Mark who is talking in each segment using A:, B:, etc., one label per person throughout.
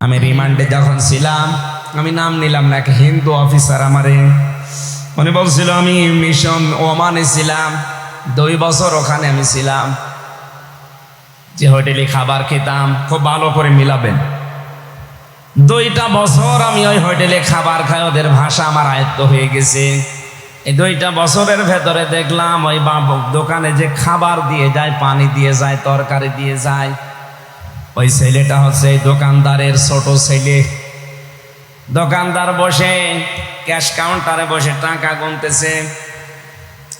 A: আমি রিমান্ডে যখন ছিলাম, আমি নাম নিলাম না, এক হিন্দু অফিসার আমারে উনি বলছিল, আমি মিশন ওমানে ছিলাম, 2 বছর ওখানে আমি ছিলাম। যে হোটেলে খাবার খেতাম, খুব ভালো করে মিলাবেন, 2টা বছর আমি ওই হোটেলে খাবার খাই, ওদের ভাষা আমার আয়ত্ত হয়ে গেছে। এই 2টা বছরের ভেতরে দেখলাম ওই দোকানে যে খাবার দিয়ে যায়, পানি দিয়ে যায়, তরকারি দিয়ে যায়, ওই ছেলেটা হচ্ছে এই দোকানদারের ছোট ছেলে। দোকানদার বসে ক্যাশ কাউন্টারে বসে টাকা গুনতেছে,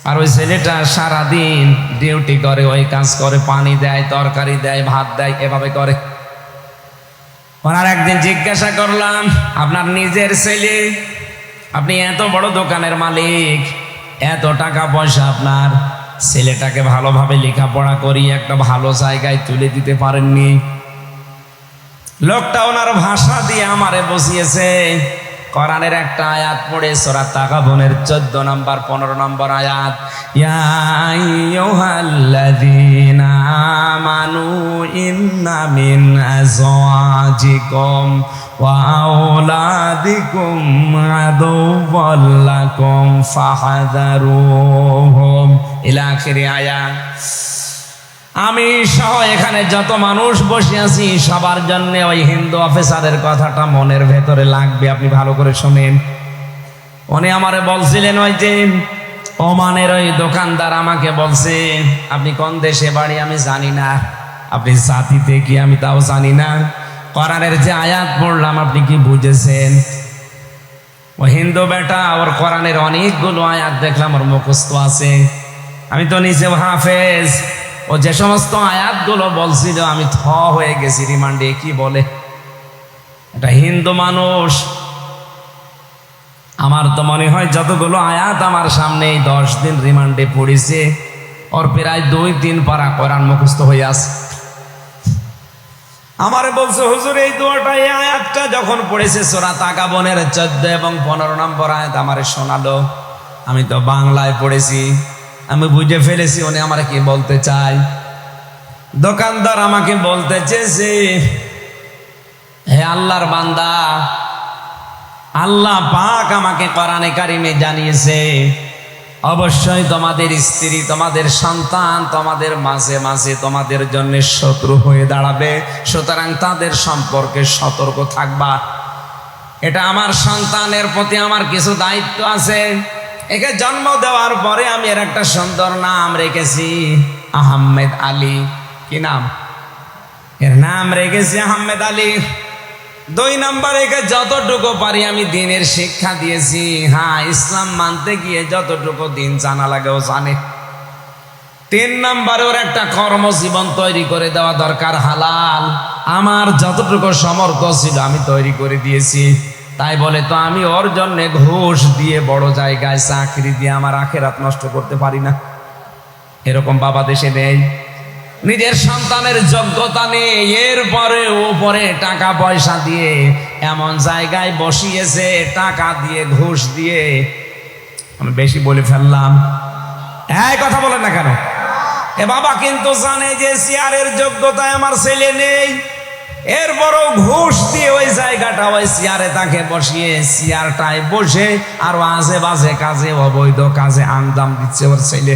A: আর ওই ছেলেটা সারাদিন ডিউটি করে, ওই কাজ করে, পানি দেয়, তরকারি দেয়, ভাত দেয়, এভাবে করে। ওনার একদিন জিজ্ঞাসা করলাম, আপনার নিজের ছেলে, আপনি এত বড় দোকানের মালিক, এত টাকা পয়সা, আপনার ছেলেটাকে ভালোভাবে লেখাপড়া করিয়ে একটা ভালো জায়গায় তুলে দিতে পারেননি? লোকটা ওনার ভাষা দিয়ে আমারে বসিয়েছে। কোরআনের একটা আয়াত পড়ে, সূরা তাগাবুনের 14 নম্বর 15 নম্বর আয়াত, ইয়া আইয়ুহাল্লাযীনা আমানু ইন্না মিন আজওয়াজিকুম ওয়া আওলাদিকুম আদুওয়াল লাকুম ফাহযারুহুম ইলা আখিরি আয়াত। আমি সহ এখানে যত মানুষ বসে আছি সবার জন্য ওই হিন্দু অফিসারের কথাটা মনের ভেতরে লাগবে, আপনি ভালো করে শোনেন। উনি আমারে বলছিলেন, ওই যে ওমানের ওই দোকানদার আমাকে বলছে, আপনি কোন দেশে বাড়ি আমি জানি না, আপনি জাতিতে কি আমি তাও জানি না, কোরআনের যে আয়াত পড়লাম আপনি কি বুঝেছেন? ও হিন্দু বেটা, ওর কোরআনের অনেকগুলো আয়াত দেখলাম ওর মুখস্থ আছে, আমি তো নিজেও হাফেজ। ও যে সমস্ত আয়াতগুলো বলছিল আমি থ হয়ে গেছি রিমান্ডে, কি বলে এটা হিন্দু মানুষ। আমার তো মনে হয় যতগুলো আয়াত আমার সামনে 10 দিন রিমান্ডে পড়েছে, ওর প্রায় 2-3 পারা কোরআন মুখস্থ হয়ে আছে। আমারে বলছে, হুজুর এই দুয়াটা, এই আয়াতটা যখন পড়েছে সূরা তাগাবুনের 14 এবং 15 নম্বর আয়াত আমারে শোনালো। আমি তো বাংলায় পড়েছি, আমি বুঝে ফেলেছি উনি আমারে কি বলতে চাই। দোকানদার আমাকে বলতে চেয়েছে, হে আল্লাহর বান্দা, আল্লাহ পাক আমাকে কোরআনে কারিমে জানিয়েছে, অবশ্যই তোমাদের স্ত্রী, তোমাদের সন্তান তোমাদের মাঝে মাঝে তোমাদের জন্য শত্রু হয়ে দাঁড়াবে, সুতরাং তাদের সম্পর্কে সতর্ক থাকবা। এটা আমার সন্তানের প্রতি আমার কিছু দায়িত্ব আছে। একে জন্ম দেওয়ার পরে আমি এর একটা সুন্দর নাম রেখেছি, আহমেদ আলী। কি নাম? এর নাম রেখেছি আহমেদ আলী। 2 নম্বর, একে যতটুকু পারি আমি দিনের শিক্ষা দিয়েছি। হ্যাঁ, ইসলাম মানতে গিয়ে যতটুকু দিন জানা লাগে ও জানে। 3 নম্বরে, ওর একটা কর্মজীবন তৈরি করে দেওয়া দরকার, হালাল। আমার যতটুকু সামর্থ্য ছিল আমি তৈরি করে দিয়েছি। তাই বলে তো আমি ওর জন্য ঘুষ দিয়ে বড় জায়গায় চাকরি দিয়ে আমার আখিরাত নষ্ট করতে পারি না। এরকম বাবা দেশে নেই। নিজের সন্তানের যোগ্যতা নেই, এরপরে উপরে টাকা পয়সা দিয়ে এমন জায়গায় বসিয়েছে, টাকা দিয়ে, ঘুষ দিয়ে। আমি বেশি বলে ফেললাম, এই কথা বলেন না কেন? এ বাবা কিন্তু জানে যে চেয়ারের যোগ্যতায় আমার ছেলে নেই, এরপরও ঘুষ দিয়ে ওই জায়গাটা, ওই চেয়ারে তাকে বসিয়ে চেয়ারটায় বসে আরো আজে বাজে কাজে, অবৈধ কাজে আঞ্জাম দিচ্ছে ওর ছেলে,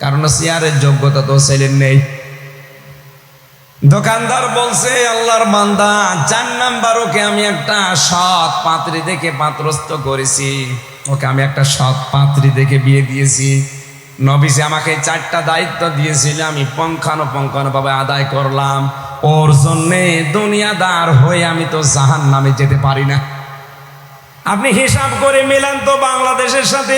A: কারণ চেয়ারের যোগ্যতা তো ছেলের নেই। দোকানদার বলছে, আল্লাহর বান্দা, 4 নাম্বার, ওকে আমি একটা সৎ পাত্রী দেখে পাত্রস্থ করেছি, ওকে আমি একটা সৎ পাত্রী দেখে বিয়ে দিয়েছি। নবীজি আমাকে 4টা দায়িত্ব দিয়েছিল, আমি পুঙ্খানুপুঙ্খভাবে আদায় করলাম। ওর জন্যে দুনিয়াদার হয়ে আমি তো জাহান্নামে যেতে পারি না। আপনি হিসাব করে মিলান তো বাংলাদেশের সাথে।